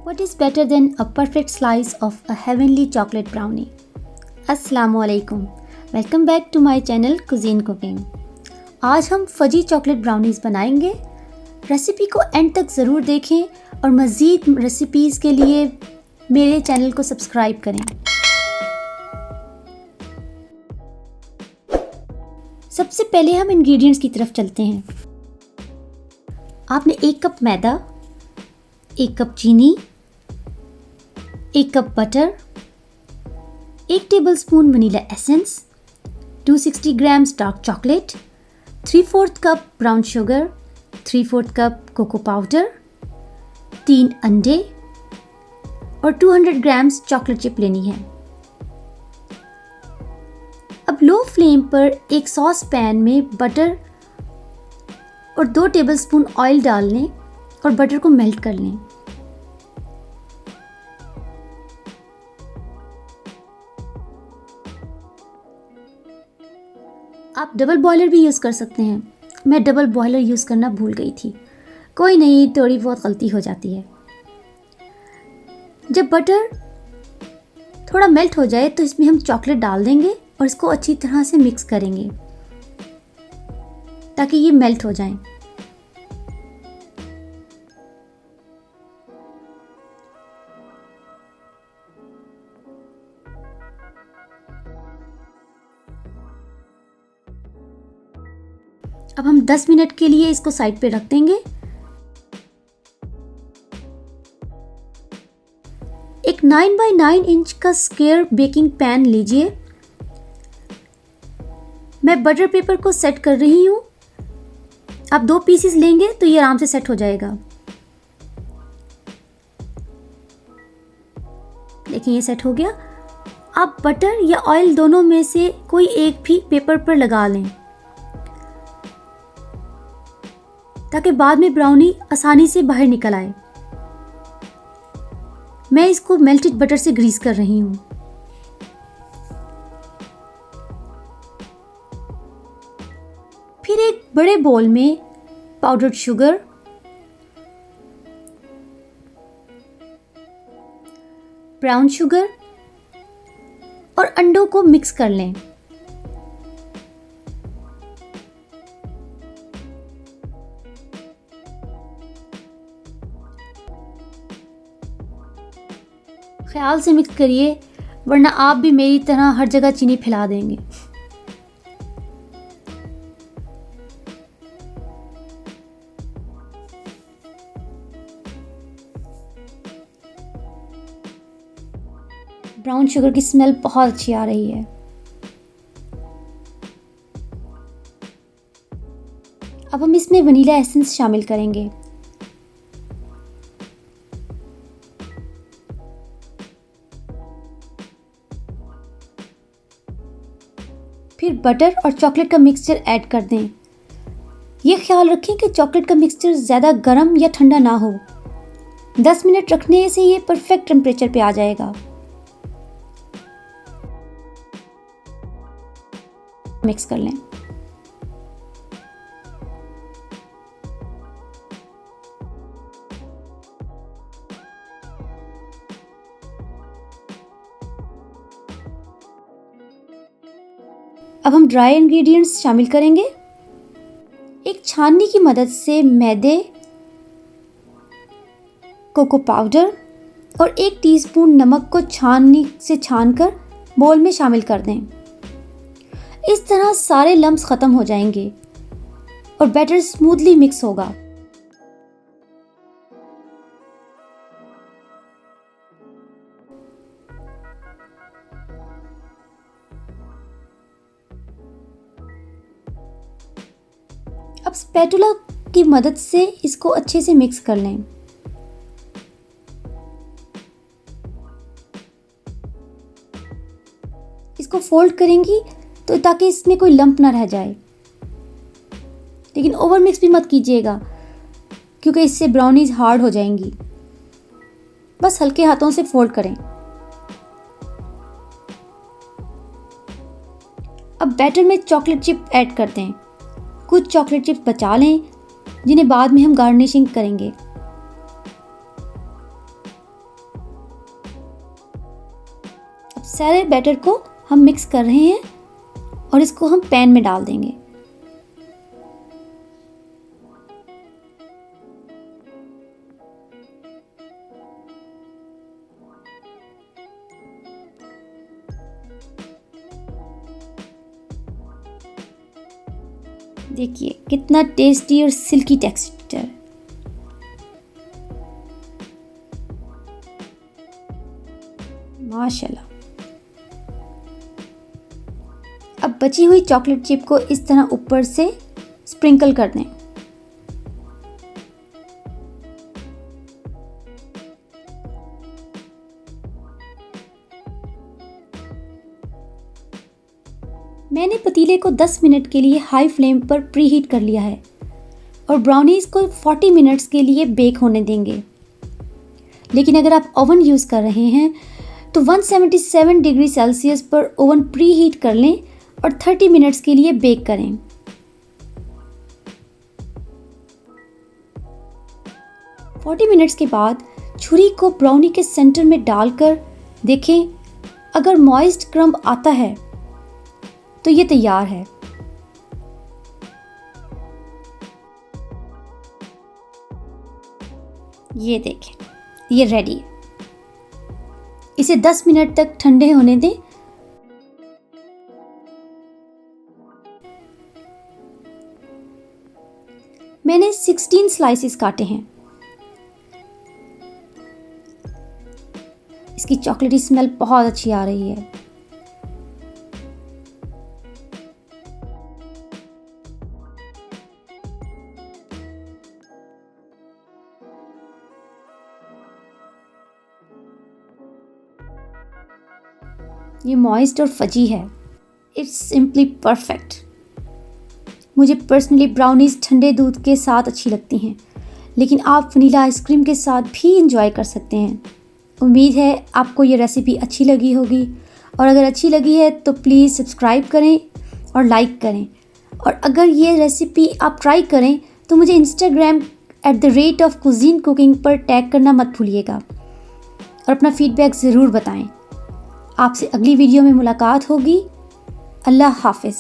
What is better than a perfect slice of a heavenly chocolate brownie? Assalamu alaikum. Welcome back to my channel Cuisine Cooking. आज हम fuzzy chocolate brownies बनाएंगे। Recipe को and तक ज़रूर देखें और मज़ीद रेसिपीज़ के लिए मेरे चैनल को सब्सक्राइब करें। सबसे पहले हम इंग्रेडिएंट्स की तरफ चलते हैं। आपने 1 कप मैदा, 1 कप चीनी, 1 cup butter, 1 tablespoon vanilla essence, 260 grams dark chocolate, 3/4 cup brown sugar, 3/4 cup cocoa powder, 3 अंडे और 200 ग्राम्स चॉकलेट चिप लेनी है। अब लो फ्लेम पर एक सॉस पैन में बटर और 2 टेबलस्पून ऑयल डाल लें और बटर को मेल्ट कर लें। आप डबल बॉयलर भी यूज़ कर सकते हैं। मैं डबल बॉयलर यूज़ करना भूल गई थी। कोई नहीं, थोड़ी बहुत गलती हो जाती है। जब बटर थोड़ा मेल्ट हो जाए तो इसमें हम चॉकलेट डाल देंगे और इसको अच्छी तरह से मिक्स करेंगे ताकि ये मेल्ट हो जाए। अब हम 10 मिनट के लिए इसको साइड पे रख देंगे। एक 9x9 इंच का स्क्वायर बेकिंग पैन लीजिए। मैं बटर पेपर को सेट कर रही हूँ। आप 2 पीसेस लेंगे तो ये आराम से सेट हो जाएगा। देखिए ये सेट हो गया। आप बटर या ऑयल दोनों में से कोई एक भी पेपर पर लगा लें ताकि बाद में ब्राउनी आसानी से बाहर निकल आए। मैं इसको मेल्टेड बटर से ग्रीस कर रही हूँ। फिर एक बड़े बोल में पाउडर्ड शुगर, ब्राउन शुगर और अंडों को मिक्स कर लें। ख्याल से मिक्स करिए वरना आप भी मेरी तरह हर जगह चीनी फैला देंगे। ब्राउन शुगर की स्मेल बहुत अच्छी आ रही है। अब हम इसमें वनीला एसेंस शामिल करेंगे। फिर बटर और चॉकलेट का मिक्सचर ऐड कर दें। ये ख्याल रखें कि चॉकलेट का मिक्सचर ज़्यादा गर्म या ठंडा ना हो। 10 मिनट रखने से ये परफेक्ट टेम्परेचर पे आ जाएगा। मिक्स कर लें। अब हम ड्राई इंग्रेडिएंट्स शामिल करेंगे। एक छाननी की मदद से मैदे, कोको पाउडर और 1 टीस्पून नमक को छाननी से छानकर बोल में शामिल कर दें। इस तरह सारे लम्स ख़त्म हो जाएंगे और बैटर स्मूथली मिक्स होगा। अब स्पैटुला की मदद से इसको अच्छे से मिक्स कर लें। इसको फोल्ड करेंगी तो ताकि इसमें कोई लंप ना रह जाए, लेकिन ओवर मिक्स भी मत कीजिएगा क्योंकि इससे ब्राउनीज हार्ड हो जाएंगी। बस हल्के हाथों से फोल्ड करें। अब बैटर में चॉकलेट चिप ऐड कर दें। कुछ चॉकलेट चिप्स बचा लें जिन्हें बाद में हम गार्निशिंग करेंगे। अब सारे बैटर को हम मिक्स कर रहे हैं और इसको हम पैन में डाल देंगे। देखिए कितना टेस्टी और सिल्की टेक्सचर। माशाल्लाह। अब बची हुई चॉकलेट चिप को इस तरह ऊपर से स्प्रिंकल कर दें। मैंने पतीले को 10 मिनट के लिए हाई फ्लेम पर प्री हीट कर लिया है और ब्राउनीज़ को 40 मिनट्स के लिए बेक होने देंगे। लेकिन अगर आप ओवन यूज़ कर रहे हैं तो 177 डिग्री सेल्सियस पर ओवन प्री हीट कर लें और 30 मिनट्स के लिए बेक करें। फोर्टी मिनट्स के बाद छुरी को ब्राउनी के सेंटर में डालकर देखें, अगर मॉइस्ट क्रम्ब आता है तो ये तैयार है। ये देखें, ये रेडी है। इसे 10 मिनट तक ठंडे होने दें। मैंने 16 स्लाइसेस काटे हैं। इसकी चॉकलेटी स्मेल बहुत अच्छी आ रही है। ये मॉइस्ट और फजी है। It's simply perfect. मुझे पर्सनली ब्राउनीज ठंडे दूध के साथ अच्छी लगती हैं, लेकिन आप वनीला आइसक्रीम के साथ भी इंजॉय कर सकते हैं। उम्मीद है आपको ये रेसिपी अच्छी लगी होगी, और अगर अच्छी लगी है तो प्लीज़ सब्सक्राइब करें और लाइक करें। और अगर ये रेसिपी आप ट्राई करें तो मुझे इंस्टाग्राम @cuisine cooking पर टैग करना मत भूलिएगा और अपना फीडबैक ज़रूर बताएं। आपसे अगली वीडियो में मुलाकात होगी। अल्लाह हाफ़िज़।